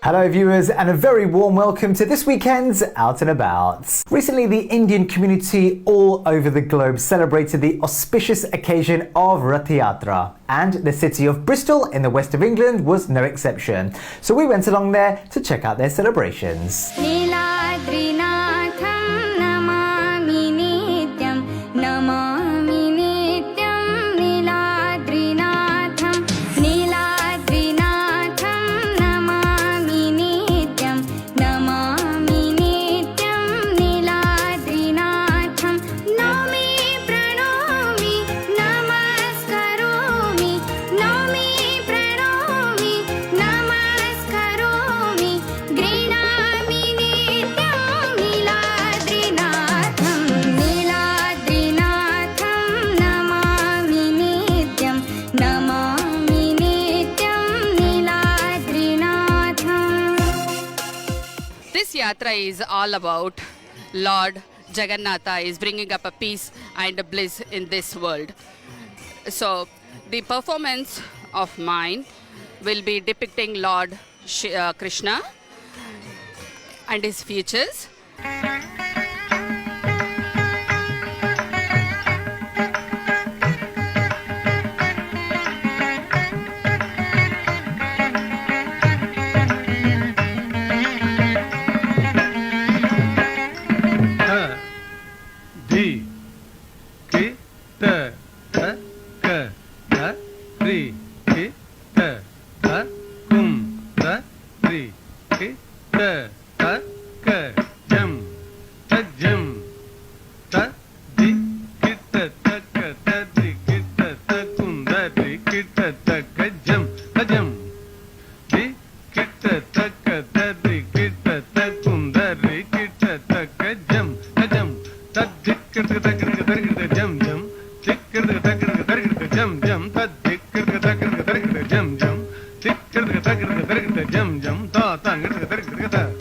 Hello viewers and a very warm welcome to this weekend's Out and About. Recently the Indian community all over the globe celebrated the auspicious occasion of Rath Yatra, and the city of Bristol in the west of England was no exception. So we went along there to check out their celebrations. This yatra is all about Lord Jagannatha is bringing up a peace and a bliss in this world. So the performance of mine will be depicting Lord Krishna and his features.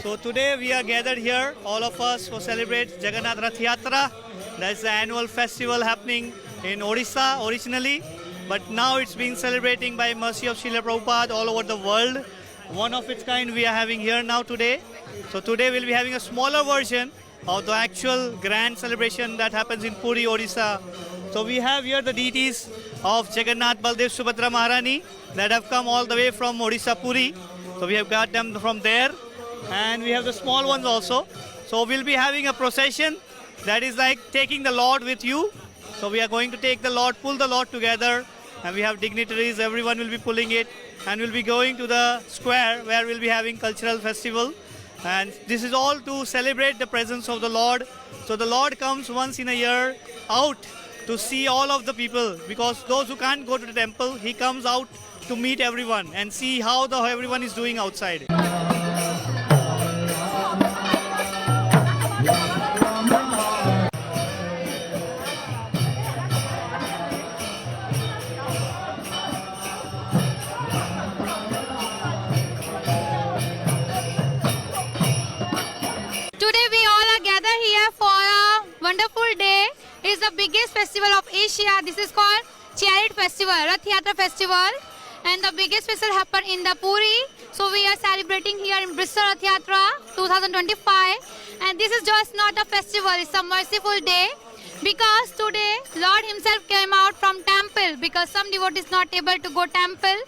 So today we are gathered here, all of us, to celebrate Jagannath Rath Yatra. That's the annual festival happening in Odisha originally, but now it's being celebrating by mercy of Srila Prabhupada all over the world. One of its kind we are having here now today. So today we'll be having a smaller version of the actual grand celebration that happens in Puri, Odisha. So we have here the deities of Jagannath, Baldev, Subhadra, Maharani that have come all the way from Odisha, Puri. So we have got them from there, and we have the small ones also. So we'll be having a procession that is like taking the Lord with you. So we are going to take the Lord, pull the Lord together, and we have dignitaries, everyone will be pulling it, and we'll be going to the square where we'll be having cultural festival. And this is all to celebrate the presence of the Lord. So the Lord comes once in a year out to see all of the people, because those who can't go to the temple, he comes out to meet everyone and see how everyone is doing outside. Today we all are gathered here for a wonderful day. It's the biggest festival of Asia. This is called Chariot Festival, Rath Yatra Festival. And the biggest festival happened in the Puri. So we are celebrating here in Bristol Rath Yatra 2025. And this is just not a festival, it's a merciful day. Because today Lord himself came out from temple, because some devotees not able to go temple.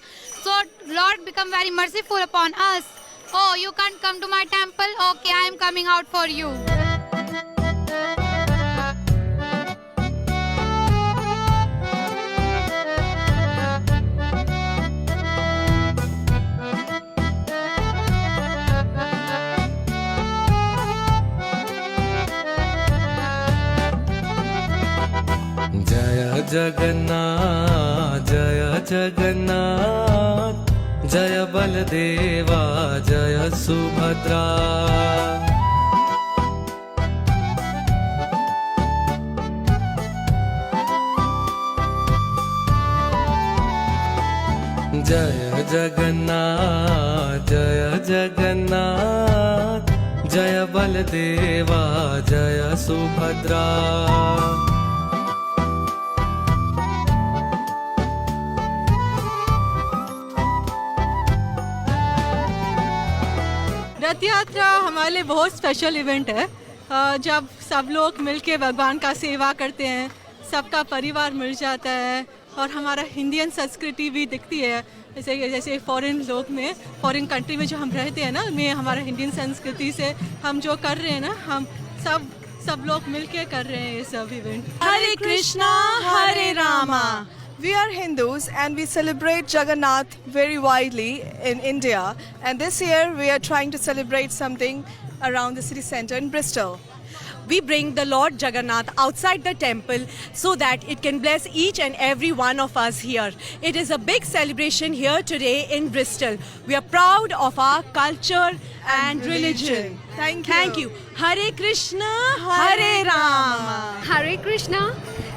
So Lord become very merciful upon us. Oh, you can't come to my temple? Okay, I am coming out for you. जय जगन्नाथ जय जगन्नाथ जय बलदेवा जय सुभद्रा जय जगन्नाथ जय जगन्नाथ जय बलदेवा जय सुभद्रा रथ यात्रा हमारे लिए बहुत स्पेशल इवेंट है, जब सब लोग मिलके भगवान का सेवा करते हैं, सबका परिवार मिल जाता है और हमारा इंडियन संस्कृति भी दिखती है। जैसे फॉरेन लोग में, फॉरेन कंट्री में जो हम रहते हैं ना, में हमारा इंडियन संस्कृति से हम जो कर रहे हैं ना, हम सब लोग मिलके कर रहे हैं ये सब event. Hare Krishna, Hare Rama. We are Hindus and we celebrate Jagannath very widely in India. And this year we are trying to celebrate something around the city centre in Bristol. We bring the Lord Jagannath outside the temple so that it can bless each and every one of us here. It is a big celebration here today in Bristol. We are proud of our culture and religion. Thank you. Hare Krishna, Hare Rama. Hare Krishna.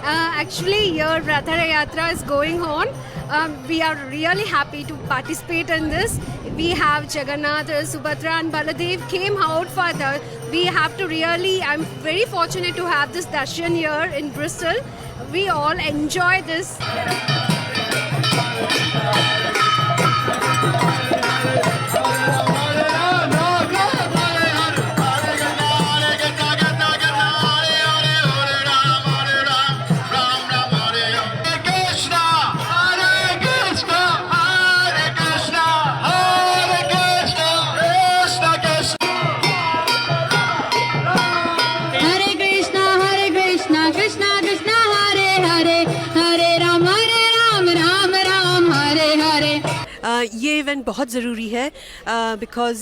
Actually, your Rath Yatra is going on. We are really happy to participate in this. We have Jagannath, Subhadra and Baladev came out for that. We have to really, I'm very fortunate to have this darshan here in Bristol. We all enjoy this. ये event बहुत ज़रूरी है because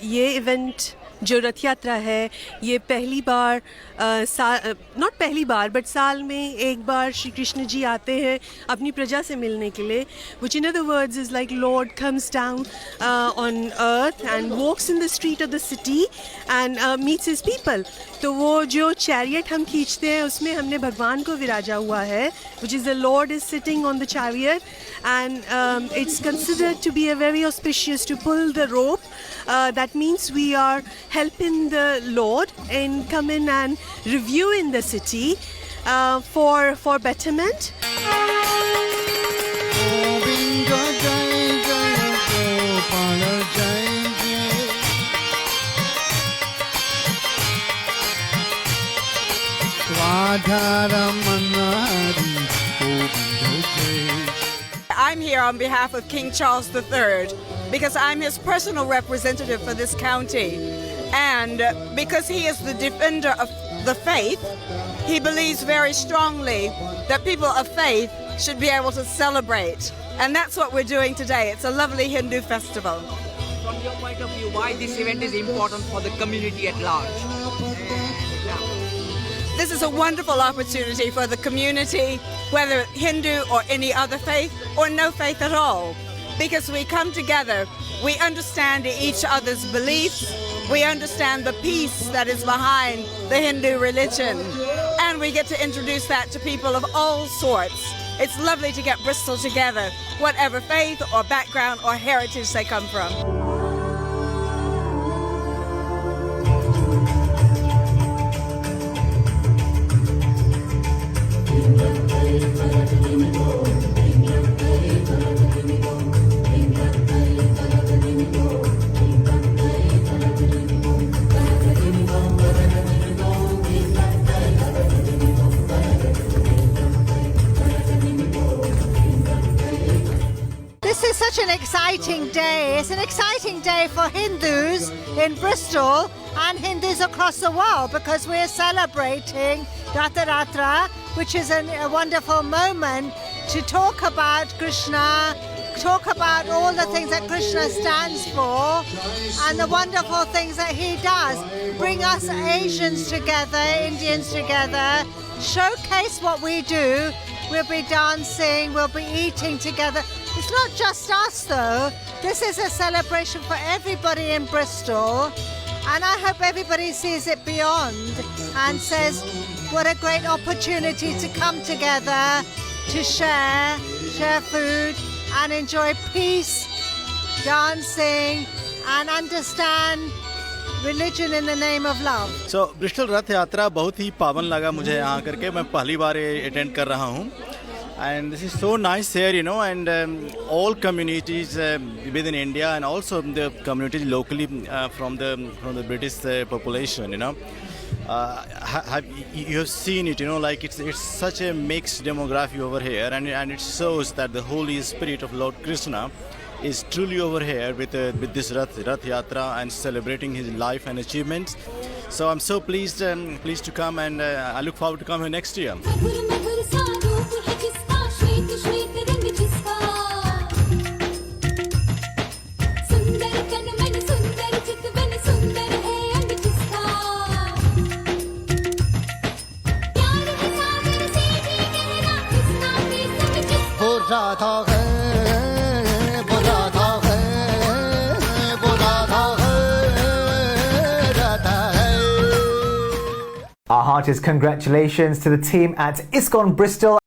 ये event जो रथ यात्रा है, ये पहली बार नॉट पहली बार बट साल में एक बार श्री कृष्ण जी आते हैं अपनी प्रजा से मिलने के लिए, which in other words is like Lord comes down on earth and walks in the street of the city and meets his people. तो वो जो chariot हम खींचते हैं उसमें हमने भगवान को विराजा हुआ है, which is the Lord is sitting on the chariot and it's considered to be a very auspicious to pull the rope. That means we are helping the Lord in coming and reviewing the city for betterment. I'm here on behalf of King Charles III because I'm his personal representative for this county. And because he is the defender of the faith, he believes very strongly that people of faith should be able to celebrate. And that's what we're doing today. It's a lovely Hindu festival. From your point of view, why this event is important for the community at large? This is a wonderful opportunity for the community, whether Hindu or any other faith or no faith at all. Because we come together, we understand each other's beliefs, we understand the peace that is behind the Hindu religion, and we get to introduce that to people of all sorts. It's lovely to get Bristol together, whatever faith or background or heritage they come from. This is such an exciting day. It's an exciting day for Hindus in Bristol and Hindus across the world because we're celebrating Rath Yatra, which is a wonderful moment to talk about Krishna, talk about all the things that Krishna stands for and the wonderful things that he does. Bring us Asians together, Indians together, showcase what we do. We'll be dancing, we'll be eating together. It's not just us though. This is a celebration for everybody in Bristol. And I hope everybody sees it beyond and says, what a great opportunity to come together, to share food and enjoy peace, dancing and understand religion in the name of love. So, Bristol रथ यात्रा बहुत ही पावन लगा मुझे यहाँ करके, मैं पहली बार attend कर रहा हूँ And this is so nice here, you know, and all communities within India and also the communities locally from the British population, you know. You have seen it, you know, like it's such a mixed demography over here, and it shows that the Holy Spirit of Lord Krishna is truly over here with this Rath Yatra and celebrating his life and achievements. So I'm so pleased to come, and I look forward to come here next year. Our heartiest congratulations to the team at ISKCON Bristol.